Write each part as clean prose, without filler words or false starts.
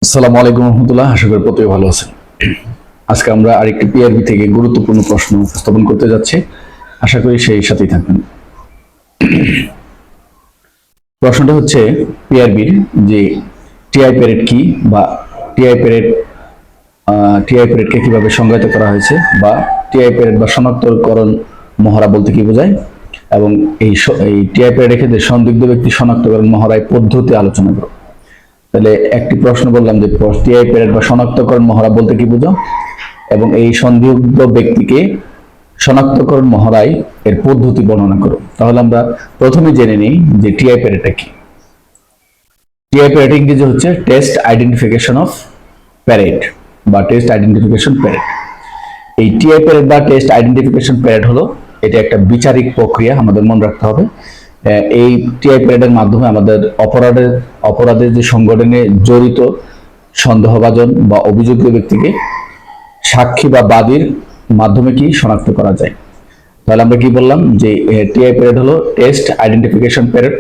আসসালামু আলাইকুম রহমতুল্লাহ। আশা করি প্রত্যেকে ভালো আছেন। আজকে আমরা আরেকটি পিআরবি থেকে গুরুত্বপূর্ণ প্রশ্ন উপস্থাপন করতে যাচ্ছি। আশা করি সেই সাথেই থাকবেন। প্রশ্নটা হচ্ছে পিআরবির যে টিআই প্যারেড কি, বা টিআই প্যারেড টিআই প্যারেডকে কিভাবে সংজ্ঞায়িত করা হয়েছে, বা টিআই প্যারেড বা শনাক্তকরণ মহড়া বলতে কি বোঝায়, এবং এই টিআই প্যারেডের ক্ষেত্রে সন্দিগ্ধ ব্যক্তি শনাক্তকরণ মহড়ায় পদ্ধতি আলোচনা করব। তাহলে একটি প্রশ্ন বললাম যে টিআই প্যারেড বা শনাক্তকরণ মহড়া বলতে কি বুঝো, এবং এই সন্দিগ্ধ ব্যক্তিকে শনাক্তকরণ মহড়ায় এর পদ্ধতি বর্ণনা করো। তাহলে আমরা প্রথমে জেনে নিই যে টিআই প্যারেডটা কি। টিআই প্যারেড ইংরেজি হচ্ছে টেস্ট আইডেন্টিফিকেশন অফ প্যারেড বা টেস্ট আইডেন্টিফিকেশন প্যারেড। এই টিআই প্যারেড বা টেস্ট আইডেন্টিফিকেশন প্যারেড হলো এটা একটা বিচারিক প্রক্রিয়া, আমাদের মনে রাখতে হবে। এই টিআই প্যারেডের মাধ্যমে আমাদের অপরাধের যে সংগঠনে জড়িত সন্দেহভাজন বা অভিযুক্ত ব্যক্তিকে সাক্ষী বা বাদীর মাধ্যমে কি শনাক্ত করা যায়। তাহলে আমরা কি বললাম যে টিআই প্যারেড হলো টেস্ট আইডেন্টিফিকেশন প্যারেড,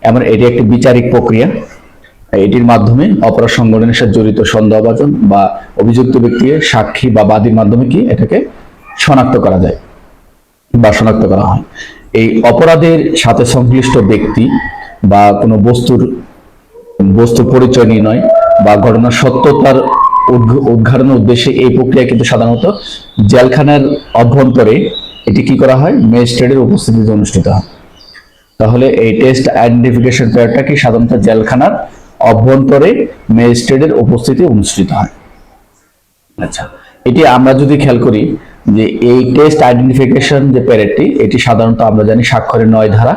এবং এটি একটি বিচারিক প্রক্রিয়া। এটির মাধ্যমে অপরাধ সংগঠনের সাথে জড়িত সন্দেহভাজন বা অভিযুক্ত ব্যক্তিকে সাক্ষী বা বাদীর মাধ্যমে কি এটাকে শনাক্ত করা যায় বা শনাক্ত করা হয়। এই অপরাধের সাথে সংশ্লিষ্ট ব্যক্তি বা কোনো বস্তুর পরিচয় নির্ণয় বা ঘটনার সত্যতার উদ্ঘাটনের উদ্দেশ্যে এই প্রক্রিয়া কিন্তু সাধারণত জেলখানার অভ্যন্তরে এটি কি করা হয়, ম্যাজিস্ট্রেটের উপস্থিতিতে অনুষ্ঠিত হয়। তাহলে এই টেস্ট আইডেন্টিফিকেশন প্যারেডটা কি সাধারণত জেলখানার অভ্যন্তরে ম্যাজিস্ট্রেটের উপস্থিতি অনুষ্ঠিত হয়। আচ্ছা, এটি আমরা যদি খেয়াল করি যে এই টেস্ট আইডেন্টিফিকেশন যে প্যারেডটি, এটি সাধারণত আমরা জানি স্বাক্ষরের 9 ধারা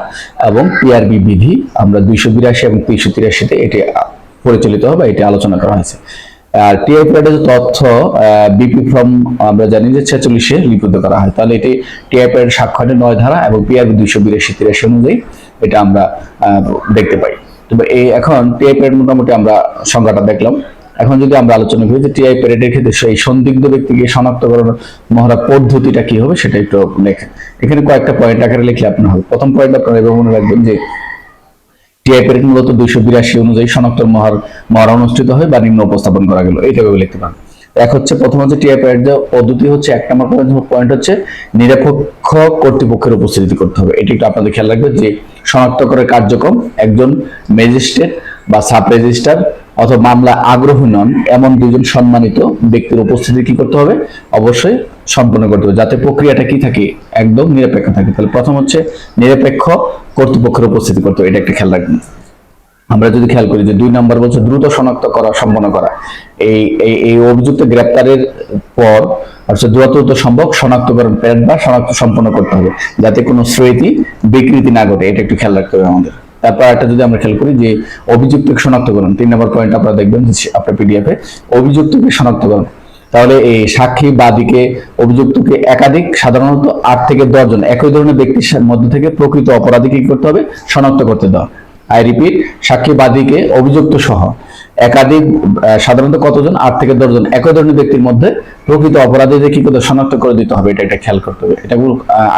এবং পিআরবি বিধি আমরা 282 এবং 383-তে এটি পরিচালিত হবে, এটি আলোচনা করা হয়েছে। আর টিআই প্যারেডের তথ্য বিপি ফর্ম আমরা জানি যে 46-এ লিপিবদ্ধ করা হয়। তাহলে এটি টিআই প্যারেড স্বাক্ষরের 9 ধারা এবং পিআরবি 282-83 অনুযায়ী এটা আমরা দেখতে পাই। তবে এখন টিআই প্যারেড মোটামুটি আমরা সংজ্ঞাটা দেখলাম। এখন যদি আমরা আলোচনা করি যে টিআই প্যারেডের ক্ষেত্রে সেই সন্দিগ্ধ ব্যক্তিকে শনাক্তকরণ মহড়া পদ্ধতিটা কি হবে সেটা একটু লেখেন। এখানে কয়েকটা পয়েন্ট আকারে লিখলে আপনার হবে। প্রথম পয়েন্ট আপনারা এভাবে মনে রাখবেন যে টিআই প্যারেড মূলত 282 অনুযায়ী শনাক্ত মহড়া অনুষ্ঠিত হয় বা নিম্ন উপস্থাপন করা গেল, এইটা ভাবে লিখতে পারেন। প্রথম হচ্ছে টিআই প্যারেড পদ্ধতি হচ্ছে 1 নম্বর পয়েন্ট হচ্ছে নিরপেক্ষ কর্তৃপক্ষের উপস্থিতি করতে হবে। এটি একটু আপনাদের খেয়াল রাখবেন যে শনাক্তকরণের কার্যক্রম একজন ম্যাজিস্ট্রেট বা সাব রেজিস্ট্রার অথবা মামলা আগ্রহী নন এমন দুজন সম্মানিত ব্যক্তির উপস্থিতি কি করতে হবে, অবশ্যই সম্পন্ন করতে হবে, যাতে প্রক্রিয়াটা কি থাকে, একদম নিরপেক্ষ থাকে। তাহলে প্রথম হচ্ছে নিরপেক্ষ কর্তৃপক্ষের উপস্থিতি করতে হবে, এটা একটা খেয়াল রাখবেন। আমরা যদি খেয়াল করি যে 2 নম্বর বলছে দ্রুত শনাক্ত করা সম্পন্ন করা। এই অভিযুক্ত গ্রেপ্তারের পর দ্রুত সম্ভব শনাক্তকরণ প্যারেড বা শনাক্ত সম্পন্ন করতে হবে, যাতে কোনো স্মৃতি বিকৃতি না ঘটে, এটা একটু খেয়াল রাখতে হবে আমাদের। তারপর একটা যদি আমরা খেয়াল করি যে অভিযুক্ত শনাক্তকরণ, 3 নম্বর পয়েন্ট আপনারা দেখবেন আপনার পিডিএফে, অভিযুক্তকে শনাক্তকরণ। তাহলে এই সাক্ষী বাদীকে অভিযুক্তকে একাধিক সাধারণত 8 থেকে 10 জন একই ধরনের ব্যক্তির মধ্যে থেকে প্রকৃত অপরাধীকে কি করতে হবে, শনাক্ত করতে দেওয়া। আই রিপিট, সাক্ষী বাদীকে অভিযুক্ত সহ একাধিক সাধারণত কতজন, 8 থেকে 10 জন একই ধরনের ব্যক্তির মধ্যে প্রকৃত অপরাধীদের কি করতে শনাক্ত করে দিতে হবে, এটা একটা খেয়াল করতে হবে। এটা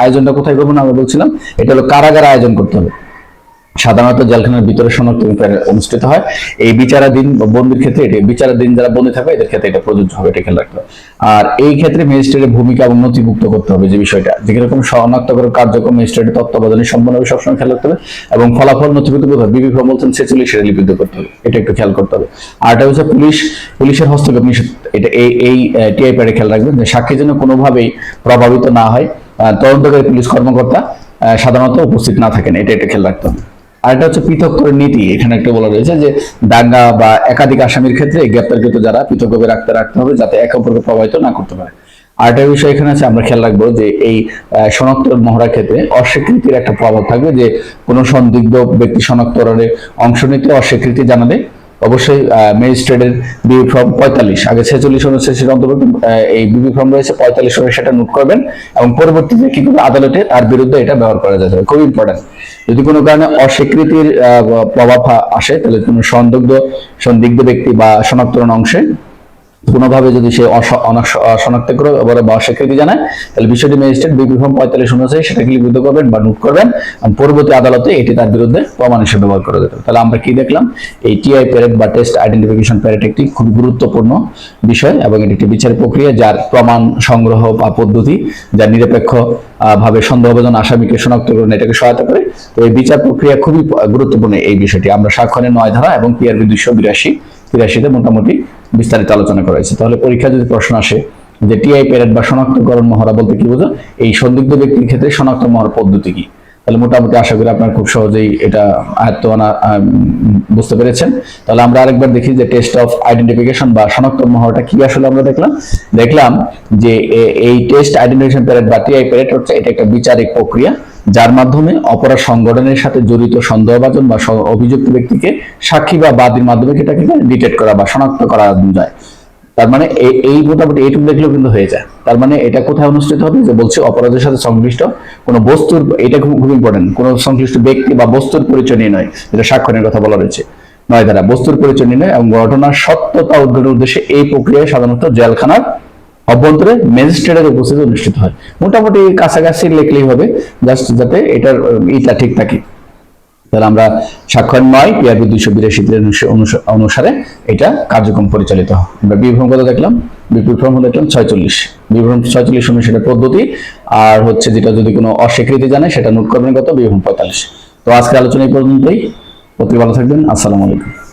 আয়োজনটা কোথায় করবো না আমরা বলছিলাম, এটা হলো কারাগারে আয়োজন করতে হবে। সাধারণত জেলখানার ভিতরে শনাক্ত অনুষ্ঠিত হয়। এই বিচারাধীন বন্দির ক্ষেত্রে এটি বিচারাধীন যারা বন্দী থাকবে এদের ক্ষেত্রে এটা প্রযোজ্য হবে, এটা খেয়াল রাখতে হবে। আর এই ক্ষেত্রে ম্যাজিস্ট্রেটের ভূমিকা এবং নথিভুক্ত করতে হবে, যে বিষয়টা যেরকম শনাক্তকরণ কার্যক্রম ম্যাজিস্ট্রেটের তত্ত্বাবধানে সম্পন্ন হবে সবসময় খেয়াল রাখতে হবে, এবং ফলাফল নথিভুক্ত করতে হবে। বিবি ফর্ম বলছেন 46 লিপিবদ্ধ করতে হবে, এটা একটু খেয়াল করতে হবে। আর এটা হচ্ছে পুলিশের হস্তক্ষেপ নিষেধ। এটা এই টিআই প্যাডে খেয়াল রাখবেন যে সাক্ষী যেন কোনোভাবেই প্রভাবিত না হয়, তদন্তকারী পুলিশ কর্মকর্তা সাধারণত উপস্থিত না থাকেন, এটা খেয়াল রাখতে হবে। আর এটা হচ্ছে পৃথক করে নীতি। এখানে একটা বলা রয়েছে যে দাঙ্গা বা একাধিক আসামির ক্ষেত্রে গ্রেপ্তারকৃত যারা পৃথকভাবে রাখতে হবে, যাতে একে অপরকে প্রভাবিত না করতে পারে। আর একটা বিষয় এখানে আছে, আমরা খেয়াল রাখবো যে এই শনাক্ত মহড়ার ক্ষেত্রে অস্বীকৃতির একটা প্রভাব থাকবে, যে কোনো সন্দিগ্ধ ব্যক্তি শনাক্তকরণে অংশ নিতে অস্বীকৃতি জানালে অবশ্যই ম্যাজিস্ট্রেটের বিবি ফর্ম 45, আগে 46 অনুচ্ছেদের অন্তর্ভুক্ত এই বিবি ফর্ম রয়েছে 45 সেটা নোট করবেন, এবং পরবর্তীতে কি করবে, আদালতে তার বিরুদ্ধে এটা ব্যবহার করা যাবে। খুব ইম্পর্টেন্ট। যদি কোনো কারণে অস্বীকৃতির প্রভাব আসে, তাহলে কোনো সন্দিগ্ধ ব্যক্তি বা শনাক্তকরণ অংশে কোনোভাবে যদি সে শনাক্ত করে বা অস্বীকৃতি জানায়, তাহলে বিষয়টি ম্যাজিস্ট্রেট বিপি ফর্ম 45 অনুযায়ী সেটাকে লিপিবদ্ধ করবেন বা নোট করবেন, পরবর্তী আদালতে এটি তার বিরুদ্ধে প্রমাণ হিসেবে ব্যবহার করে দেবেন। তাহলে আমরা কি দেখলাম, এই টিআই প্যারেড বা টেস্ট আইডেন্টিফিকেশন প্যারেড একটি খুব গুরুত্বপূর্ণ বিষয় এবং এটি একটি বিচার প্রক্রিয়া যার প্রমাণ সংগ্রহ বা পদ্ধতি, যার নিরপেক্ষ ভাবে সন্দেহভাজন আসামিকে শনাক্তকরণ এটাকে সহায়তা করে। তো এই বিচার প্রক্রিয়া খুবই গুরুত্বপূর্ণ এই বিষয়টি। আমরা সাক্ষ্যনের 9 ধারা এবং পিআরবি 282-83 মোটামুটি বিস্তারিত আলোচনা করা হয়েছে। তাহলে পরীক্ষা যদি প্রশ্ন আসে যে টিআই প্যারেড বা শনাক্তকরণ মহড়া বলতে কি বোঝো, এই সন্দিগ্ধ ব্যক্তির ক্ষেত্রে শনাক্ত মহড়া পদ্ধতি কি, তাহলে মোটামুটি আশা করি আপনারা খুব সহজেই এটা আয়ত্ত বুঝতে পেরেছেন। তাহলে আমরা আরেকবার দেখি যে টেস্ট অফ আইডেন্টিফিকেশন বা শনাক্ত মহড়াটা কি আসলে আমরা দেখলাম যে এই টেস্ট আইডেন্টিফিকেশন প্যারেড বা টিআই প্যারেড হচ্ছে এটা একটা বিচারিক প্রক্রিয়া যার মাধ্যমে অপরাধ সংগঠনের সাথে জড়িত সন্দেহভাজন বা অভিযুক্ত ব্যক্তিকে সাক্ষী বা বাদীর মাধ্যমে এটাকে ডিটেক্ট করা বা শনাক্ত করা যায়। তার মানে এই মোটামুটি এইটুকু দেখলেও কিন্তু হয়ে যায়। তার মানে এটা কোথায় অনুষ্ঠিত হবে, যে বলছে অপরাধের সাথে সংশ্লিষ্ট কোনো বস্তুর, এটা খুব ইম্পর্টেন্ট, কোনো সংশ্লিষ্ট ব্যক্তি বা বস্তুর পরিচয় নিয়ে নয়, যেটা সাক্ষ্যের কথা বলা রয়েছে 9 ধারা, বস্তুর পরিচয় নিয়ে নয় এবং ঘটনার সত্যতা উদ্ঘাটনের উদ্দেশ্যে এই প্রক্রিয়ায় সাধারণত জেলখানার অভ্যন্তরে ম্যাজিস্ট্রেটের উপস্থিতি অনুষ্ঠিত হয়। মোটামুটি কাছাকাছি লিখলেই হবে, জাস্ট যাতে এটার ইটা ঠিক থাকে। তাহলে আমরা সাক্ষ্যের 9 পিআরবি 282 অনুসারে এটা কার্যক্রম পরিচালিত হয়। আমরা বিভ্রম কথা দেখলাম, বিপি ফর্ম দেখলাম 46, বিভ্রম 46 অনুসারে পদ্ধতি, আর হচ্ছে যেটা যদি কোনো অস্বীকৃতি জানায় সেটা নোট করবেন কত, বিভ্রম 45। তো আজকে আলোচনা এই পর্যন্তই। প্রতি ভালো থাকবেন। আসসালামু আলাইকুম।